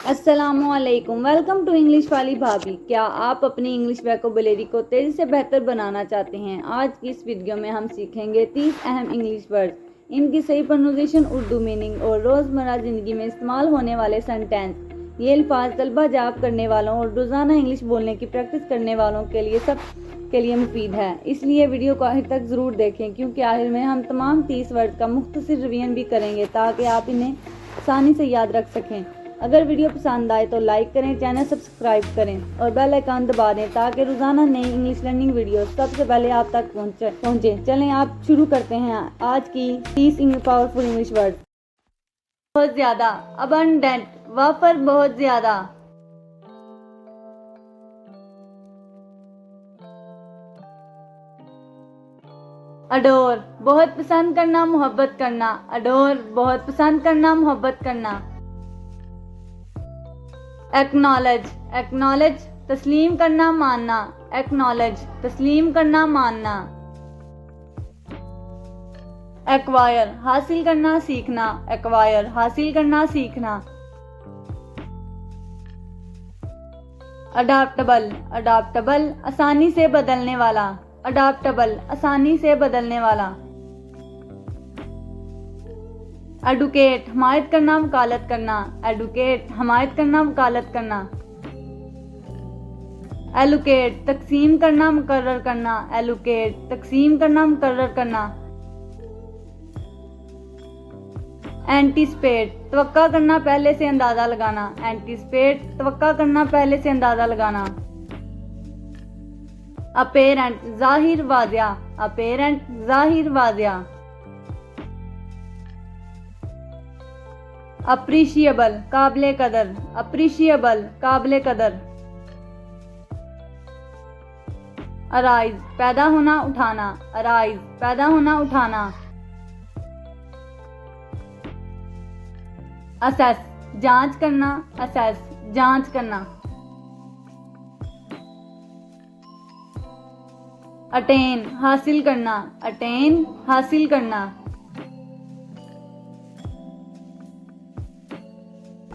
अस्सलामुअलैकुम। Welcome to English वाली भाभी। क्या आप अपनी इंग्लिश वोकैबुलरी को तेज़ी से बेहतर बनाना चाहते हैं? आज की इस वीडियो में हम सीखेंगे 30 अहम इंग्लिश वर्ड, इनकी सही प्रोनाउंसिएशन, उर्दू मीनिंग और रोज़मर्रा ज़िंदगी में इस्तेमाल होने वाले सेंटेंस। ये अल्फाज तलबा जॉब करने वालों और रोज़ाना इंग्लिश बोलने की प्रैक्टिस करने वालों के लिए सब के लिए मुफीद है, इसलिए वीडियो को आखिर तक ज़रूर देखें, क्योंकि आखिर में हम तमाम 30 वर्ड का मुख्तसर रिवीजन भी करेंगे ताकि आप इन्हें आसानी से याद रख सकें। अगर वीडियो पसंद आए तो लाइक करें, चैनल सब्सक्राइब करें और बेल आइकन दबा दें ताकि रोज़ाना नई इंग्लिश लर्निंग वीडियो सबसे पहले आप तक पहुंचे। चलें आप शुरू करते हैं आज की 30 पावरफुल इंग्लिश वर्ड। बहुत ज़्यादा, अबंडेंट, वाफर, बहुत ज़्यादा। अडोर, बहुत पसंद करना, मोहब्बत करना। अडोर, बहुत पसंद करना, मोहब्बत करना। एक्नॉलेज, एक्नॉलेज, तस्लीम करना, मानना। एक्नॉलेज, तस्लीम करना, मानना। एक्वायर, हासिल करना, सीखना। एक्वायर, हासिल करना, सीखना। अडाप्टेबल, अडाप्टेबल, आसानी से बदलने वाला। अडाप्टेबल, आसानी से बदलने वाला। एडुकेट, हमायत करना, वकालत करना। एडुकेट, हमायत करना, वकालत करना। एलोकेट, तकसीम करना, मुकर्रर करना। एलोकेट, तकसीम करना, मुकर्रर करना। एंटीसिपेट, तवक्का करना, पहले से अंदाजा लगाना। एंटीसिपेट, तवक्का करना, पहले से अंदाजा लगाना। अपेरेंट, जाहिर, वाज़िया। अपेरेंट, जाहिर, वाज़िया। अप्रिशिएबल, काबिले कदर। अप्रिशिएबल, काबिले कदर। अराइज, पैदा होना, उठाना। अराइज, पैदा होना, उठाना। असेस, जांच करना। असेस, जांच करना। अटेन, हासिल करना। अटेन, हासिल करना।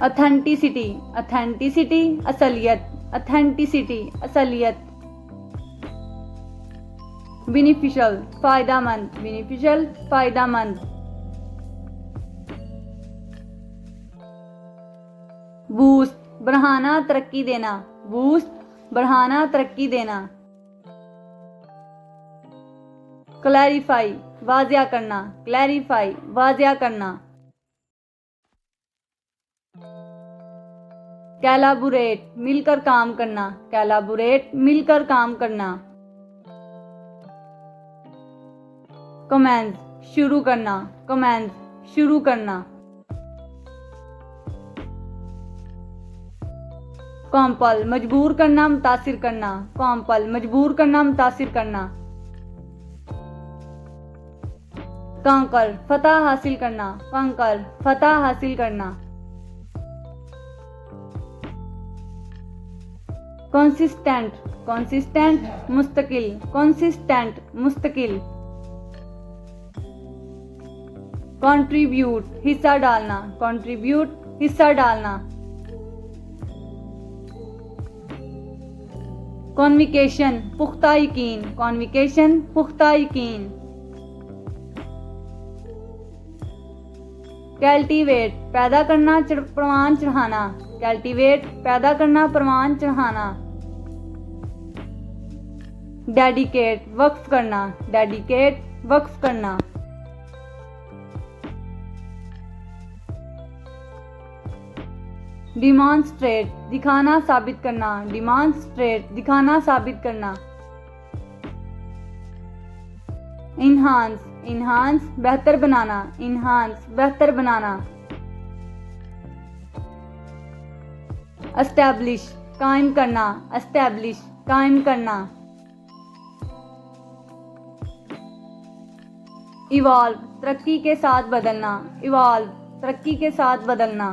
ऑथेंटिसिटी, ऑथेंटिसिटी, असलियत। ऑथेंटिसिटी, असलियत। बेनिफिशियल, फायदामंद। बेनिफिशियल, फायदामंद। बूस्ट, बढ़ाना, तरक्की देना। बूस्ट, बढ़ाना, तरक्की देना। क्लैरिफाई, वाज़िया करना। क्लैरिफाई, वाज़िया करना। कैलाबुरेट, मिलकर काम करना। कैलाबुरेट, मिलकर काम करना। कमेंस, शुरू करना। कमेंस, शुरू करना। कॉम्पल, मजबूर करना, मुतासिर करना। कॉम्पल, मजबूर करना, मुतासिर करना। कांकर, फतह हासिल करना। कांकर, फतह हासिल करना। कंसिस्टेंट, कंसिस्टेंट, मुस्तकिल। कंसिस्टेंट, मुस्तकिल। कंट्रीब्यूट, हिस्सा डालना। कंट्रीब्यूट, हिस्सा डालना। कॉन्विकेशन, पुख्ता यकीन। कॉन्विकेशन, पुख्ता यकीन। कल्टीवेट, पैदा करना, प्रमाण चढ़ाना। कल्टीवेट, पैदा करना, प्रमाण चढ़ाना। डेडिकेट, वक्फ करना। डेडिकेट, वक्फ करना। डिमॉन्स्ट्रेट, दिखाना, साबित करना। डिमॉन्स्ट्रेट, दिखाना, साबित करना। इन्हांस, इन्हांस, बेहतर बनाना। इन्हांस, बेहतर बनाना। एस्टैब्लिश, कायम करना। एस्टैब्लिश, कायम करना। इवॉल्व, तरक्की के साथ बदलना। इवॉल्व, तरक्की के साथ बदलना।